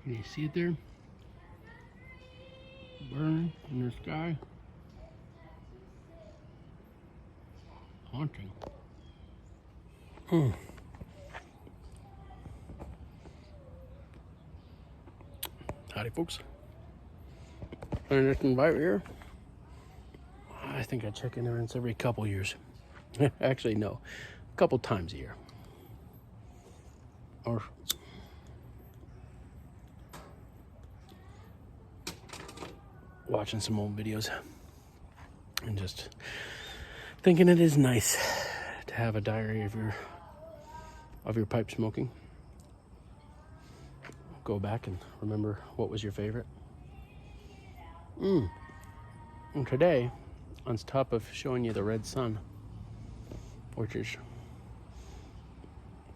Can you see it there? Burning in the sky. Haunting. Howdy, folks. Clandestine Bite here. I think I check in once every couple years. Actually, no. A couple times a year. Or watching some old videos and just thinking it is nice to have a diary of your pipe smoking. Go back and remember what was your favorite. And today, on top of showing you the red sun, which is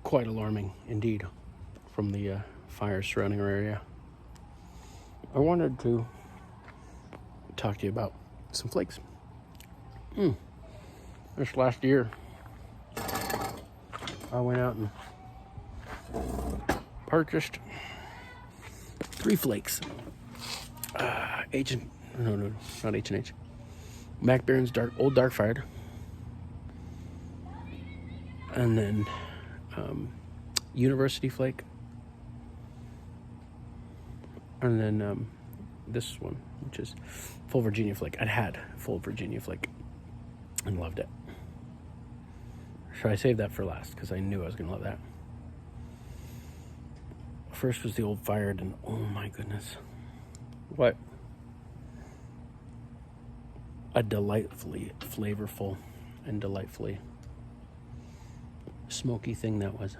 quite alarming indeed from the fires surrounding our area, I wanted to talk to you about some flakes. This last year, I went out and purchased 3 flakes. Not H&H. Mac Baron's Old ODFired. And then University Flake. And then this one, which is Full Virginia Flake. I'd had Full Virginia Flake and loved it. So I saved that for last because I knew I was going to love that. First was the ODFired, and oh my goodness. What a delightfully flavorful and delightfully smoky thing that was.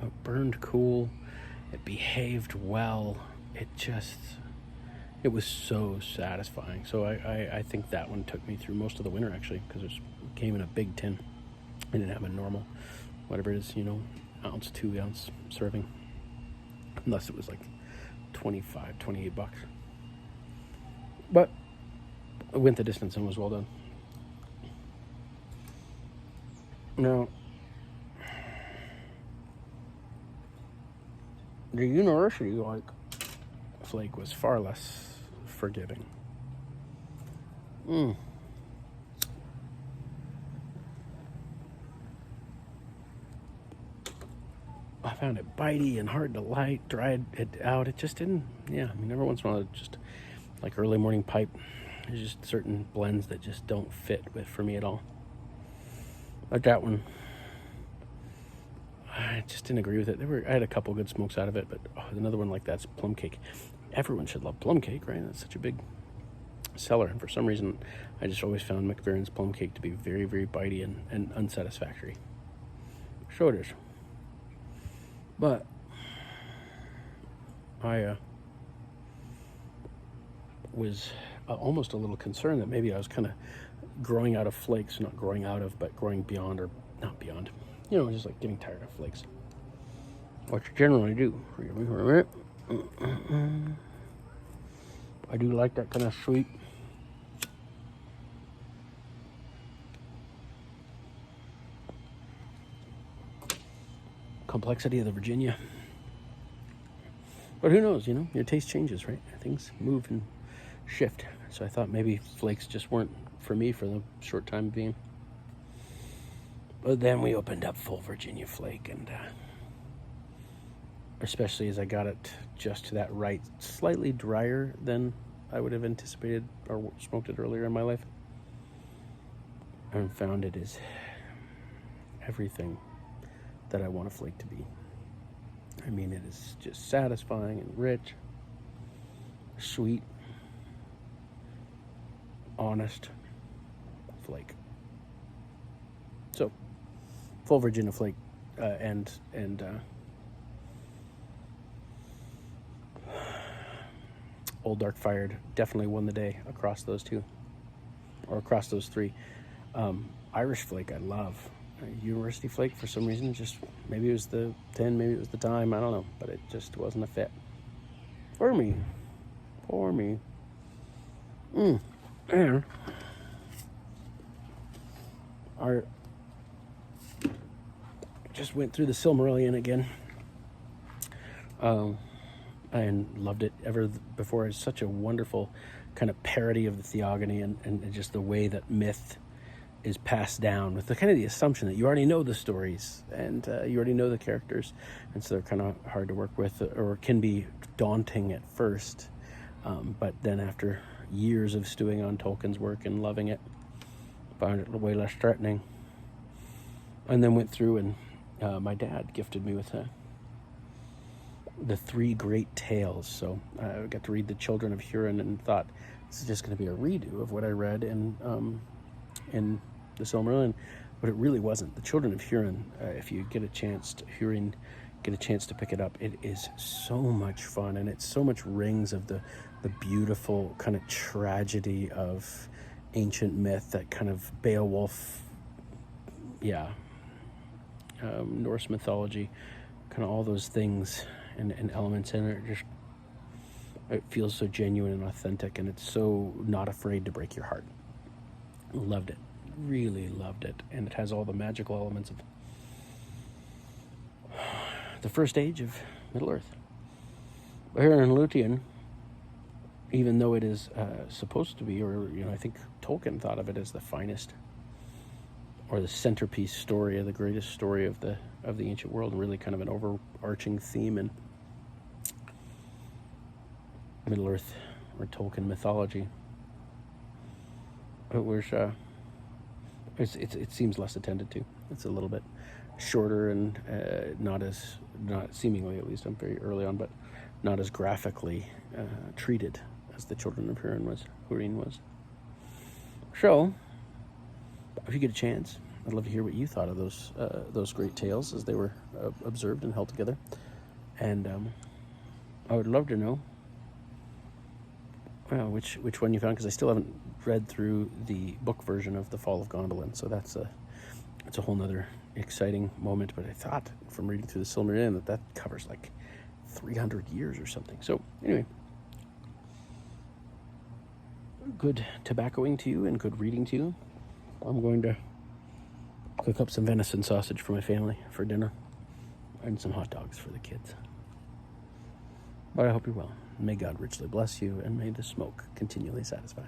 It burned cool. It behaved well. It was so satisfying. So I think that one took me through most of the winter, actually, because it came in a big tin. I didn't have a normal, whatever it is, 2 ounce serving. Unless it was like $28. But it went the distance and was well done. Now, the University Flake was far less forgiving. I found it bitey and hard to light, dried it out. It just didn't, every once in a while, just like early morning pipe, there's just certain blends that just don't fit for me at all. Like that one, I just didn't agree with it. I had a couple good smokes out of it, but another one like that's plum cake. Everyone should love plum cake, right? That's such a big seller, and for some reason, I just always found Mac Baron's plum cake to be very, very bitey and unsatisfactory. So it is. But I was almost a little concerned that maybe I was kind of growing out of flakes, not growing out of, but growing beyond, or not beyond. Just like getting tired of flakes. What you generally do. I do like that kind of sweet. Complexity of the Virginia. But who knows, your taste changes, right? Things move and shift. So I thought maybe flakes just weren't for me for the short time being. But then we opened up Full Virginia Flake, and especially as I got it just to that right, slightly drier than I would have anticipated or smoked it earlier in my life, and found it is everything that I want a flake to be. It is just satisfying and rich, sweet, honest flake. So, Full Virginia Flake and Old ODFired definitely won the day across those two, or across those 3. Irish Flake I love. University Flake, for some reason, just maybe it was the 10, maybe it was the time, I don't know, but it just wasn't a fit for me. And our just went through the Silmarillion again. And loved it ever before. It's such a wonderful kind of parody of the theogony and just the way that myth is passed down with the kind of the assumption that you already know the stories and you already know the characters, and so they're kind of hard to work with, or can be daunting at first, but then after years of stewing on Tolkien's work and loving it, found it way less threatening. And then went through and my dad gifted me with the Three Great Tales. So I got to read The Children of Hurin and thought, this is just going to be a redo of what I read in the Silmarillion, but it really wasn't. The Children of Hurin, if you get a chance to pick it up, it is so much fun, and it's so much rings of the beautiful kind of tragedy of ancient myth, that kind of Beowulf, Norse mythology, kind of all those things and elements in it. It feels so genuine and authentic, and it's so not afraid to break your heart. Loved it. Really loved it. And it has all the magical elements of the first age of Middle-earth. Here in Luthien, even though it is supposed to be, or I think Tolkien thought of it as the finest or the centerpiece story, of the greatest story of the ancient world, and really kind of an overarching theme in Middle-earth or Tolkien mythology. It was it seems less attended to. It's a little bit shorter and not seemingly, at least I'm very early on, but not as graphically treated as the Children of Hurin was. So, if you get a chance, I'd love to hear what you thought of those great tales as they were observed and held together. And I would love to know which one you found, because I still haven't read through the book version of The Fall of Gondolin, so that's a whole nother exciting moment. But I thought from reading through the Silmarillion that covers like 300 years or something. So anyway, good tobaccoing to you and good reading to you. I'm going to cook up some venison sausage for my family for dinner and some hot dogs for the kids. But I hope you're well. May God richly bless you, and may the smoke continually satisfy.